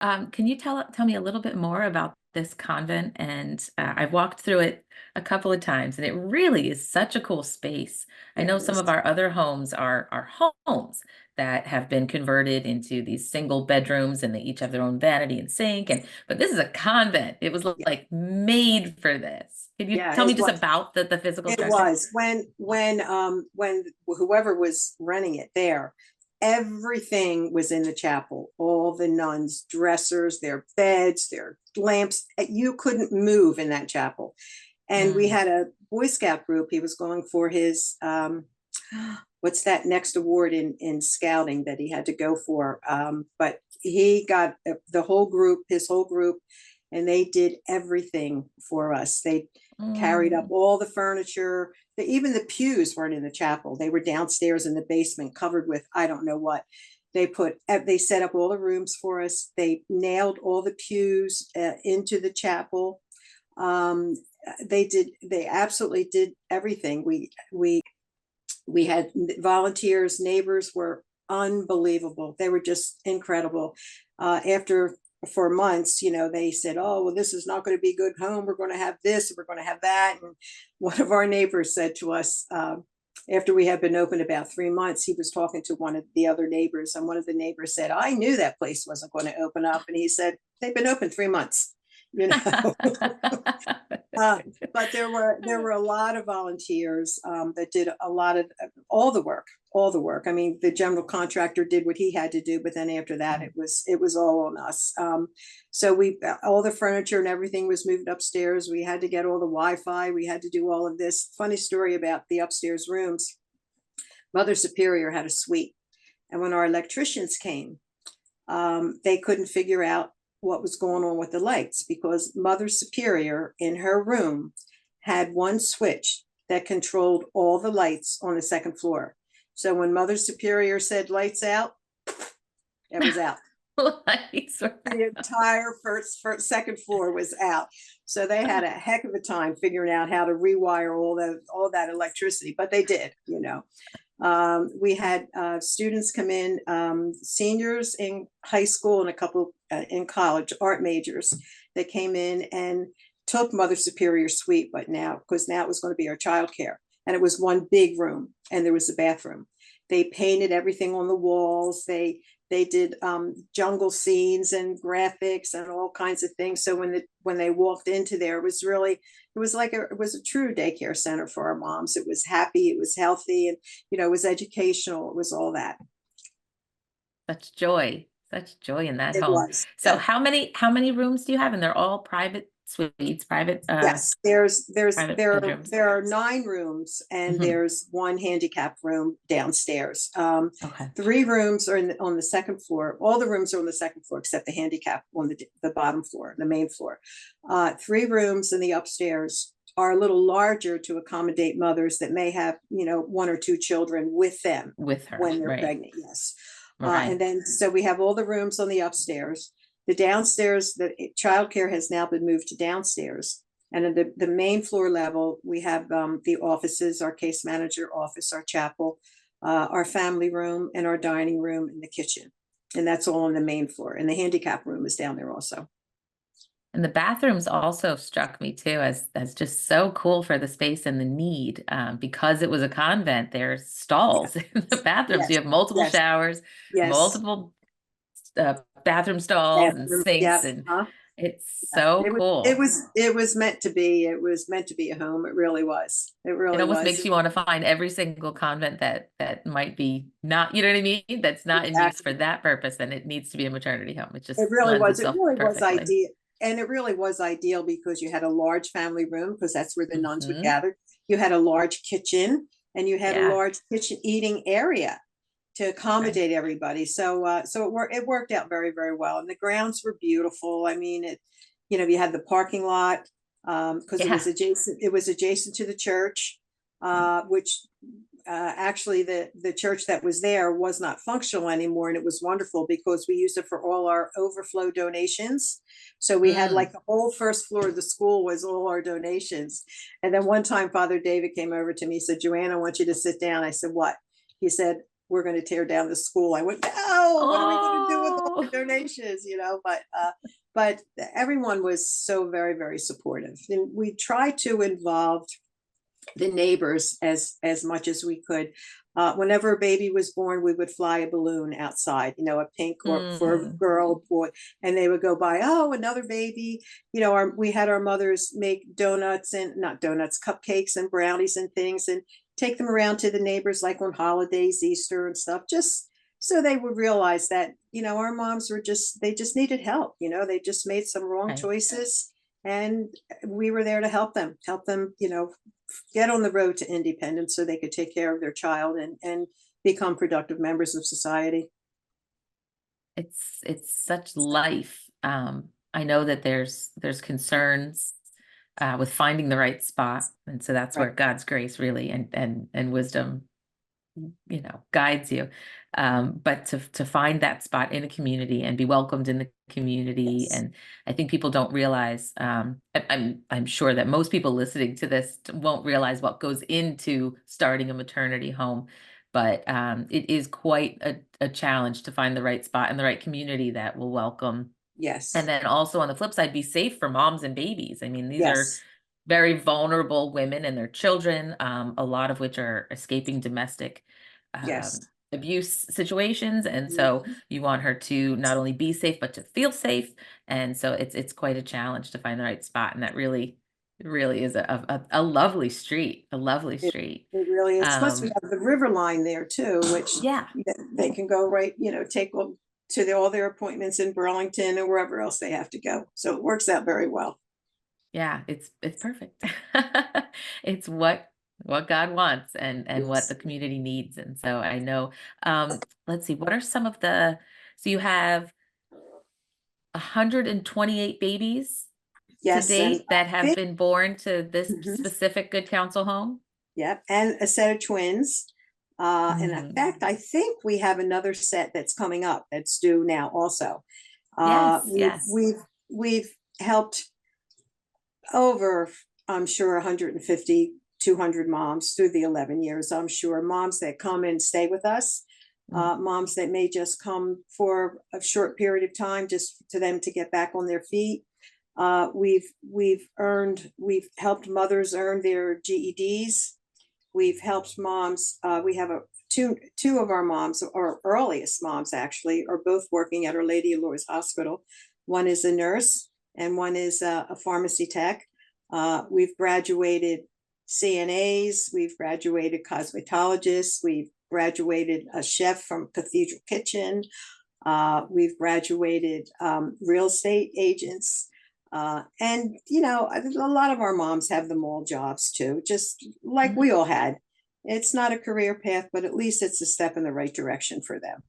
Can you tell me a little bit more about this convent? And I've walked through it a couple of times, and it really is such a cool space. I It know some was. of our other homes are homes that have been converted into these single bedrooms, and they each have their own vanity and sink. And but this is a convent. It was Yeah, like made for this. Can you yeah, tell me it just was. about the physical It structure? was when whoever was renting it there, everything was in the chapel. All the nuns' dressers, their beds, their lamps. You couldn't move in that chapel. And we Mm. had a Boy Scout group. He was going for his what's that next award in scouting that he had to go for. But he got the whole group, his whole group, and they did everything for us. They carried up Mm. all the furniture. Even the pews weren't in the chapel. They were downstairs in the basement covered with I don't know what. They set up all the rooms for us. They nailed all the pews into the chapel. They absolutely did everything. We had volunteers, neighbors were unbelievable. They were just incredible. After for months, they said, "Oh, well, this is not going to be a good home. We're going to have this, we're going to have that." And one of our neighbors said to us, after we had been open about 3 months, he was talking to one of the other neighbors, and one of the neighbors said, "I knew that place wasn't going to open up." And he said, "They've been open 3 months." You know, Uh, but there were a lot of volunteers that did a lot of all the work, all the work. I mean, the general contractor did what he had to do, but then after that, it was all on us. So we all the furniture and everything was moved upstairs. We had to get all the Wi-Fi. We had to do all of this. Funny story about the upstairs rooms. Mother Superior had a suite, and when our electricians came, they couldn't figure out what was going on with the lights because Mother Superior in her room had one switch that controlled all the lights on the second floor. So when Mother Superior said lights out, it was out. Lights were The entire second floor was out. So they had a heck of a time figuring out how to rewire all that electricity, but they did. We had students come in, seniors in high school and a couple in college, art majors that came in and took Mother Superior Suite, but because now it was going to be our childcare. And it was one big room and there was a bathroom. They painted everything on the walls. They did jungle scenes and graphics and all kinds of things. So when they walked into there, it was a true daycare center for our moms. It was happy, it was healthy, and it was educational. It was all that. such joy in that It home. was. So how many rooms do you have? And they're all private suites, Yes, there bedrooms. are 9 rooms and Hmm. there's one handicap room downstairs. Okay. 3 rooms are on the second floor. All the rooms are on the second floor except the handicap on the bottom floor, the main floor. 3 rooms in the upstairs are a little larger to accommodate mothers that may have, 1 or 2 children with them With her, when they're right, pregnant. Yes. And right. then, so we have all the rooms on the upstairs. The downstairs, the childcare has now been moved to downstairs. And in the main floor level, we have the offices, our case manager office, our chapel, our family room, and our dining room and the kitchen. And that's all on the main floor. And the handicap room is down there also. And the bathrooms also struck me too as just so cool for the space and the need. Because it was a convent, there's Yeah. stalls in the bathrooms. Yes. You have multiple Yes. showers, Yes. multiple bathroom stalls and Bathroom. sinks, Yeah. and Huh? it's Yeah. so It was. It cool. was. It was meant to be. It was meant to be a home. It really was. It It really almost was. makes you want to find every single convent that might be not, you know what I mean? That's not in use for Exactly. that purpose, and it needs to be a maternity home. It It just really lends was. It itself really was perfectly. ideal. And it really was ideal because you had a large family room because that's where the nuns would Hmm. gather. You had a large kitchen and you had a Yeah, large kitchen eating area to right. accommodate everybody. So it worked out very, very well. And the grounds were beautiful. I mean, you had the parking lot because it was Yeah. adjacent to the church, which actually the church that was there was not functional anymore, and it was wonderful because we used it for all our overflow donations. So we had Mm. like the whole first floor of the school was all our donations. And then one time Father David came over to me, said, "Joann, I want you to sit down." I said, "What?" He said, "We're going to tear down the school." I went, "No, what are we going to do with all no. donations, but everyone was so very, very supportive. And we tried to involve the neighbors as much as we could. Whenever a baby was born, we would fly a balloon outside, a pink or for a Mm, girl, boy, and they would go by. Oh, another baby. We had our mothers make donuts and not donuts, cupcakes and brownies and things, and take them around to the neighbors, like on holidays, Easter and stuff, just so they would realize that our moms they just needed help. They just made some wrong right. choices, and we were there to help them, get on the road to independence so they could take care of their child and become productive members of society. It's such life. I know that there's concerns with finding the right spot, and so that's Right. where God's grace really and wisdom, guides you. But to find that spot in a community and be welcomed in the community, Yes. and I think people don't realize. I'm sure that most people listening to this won't realize what goes into starting a maternity home, but it is quite a challenge to find the right spot and the right community that will welcome. And Yes. then also on the flip side, be safe for moms and babies. I mean, these are Yes. very vulnerable women and their children, a lot of which are escaping domestic Yes. abuse situations. And so Mhm. you want her to not only be safe, but to feel safe. And so it's quite a challenge to find the right spot. And that really is a lovely street, a lovely It, street. it really is. Plus, we Um, have the river line there too, which yeah, they can go right, take to all their appointments in Burlington or wherever else they have to go. So it works out very well. yeah, it's perfect. It's what God wants and what Yes. the community needs. And so I know, let's see, what are some of so you have 128 babies to Yes. And date I that have think, been born to this mhm, specific Good Counsel home? yep, and a set of twins. And in Hmm. fact, I think we have another set that's coming up that's due now also. Uh, Yes, we've yes. we've we've helped over, I'm sure, 150, 200 moms through the 11 years. I'm sure moms that come and stay with us, Mm, moms that may just come for a short period of time, just to them to get back on their feet. We've helped mothers earn their GEDs. We've helped moms. We have two of our moms, our earliest moms actually, are both working at Our Lady of Lourdes Hospital. One is a nurse and one is a pharmacy tech. We've graduated CNAs. We've graduated cosmetologists. We've graduated a chef from Cathedral Kitchen. We've graduated real estate agents. And, a lot of our moms have the mall jobs too, just like mhm. we all had. It's not a career path, but at least it's a step in the right direction for them.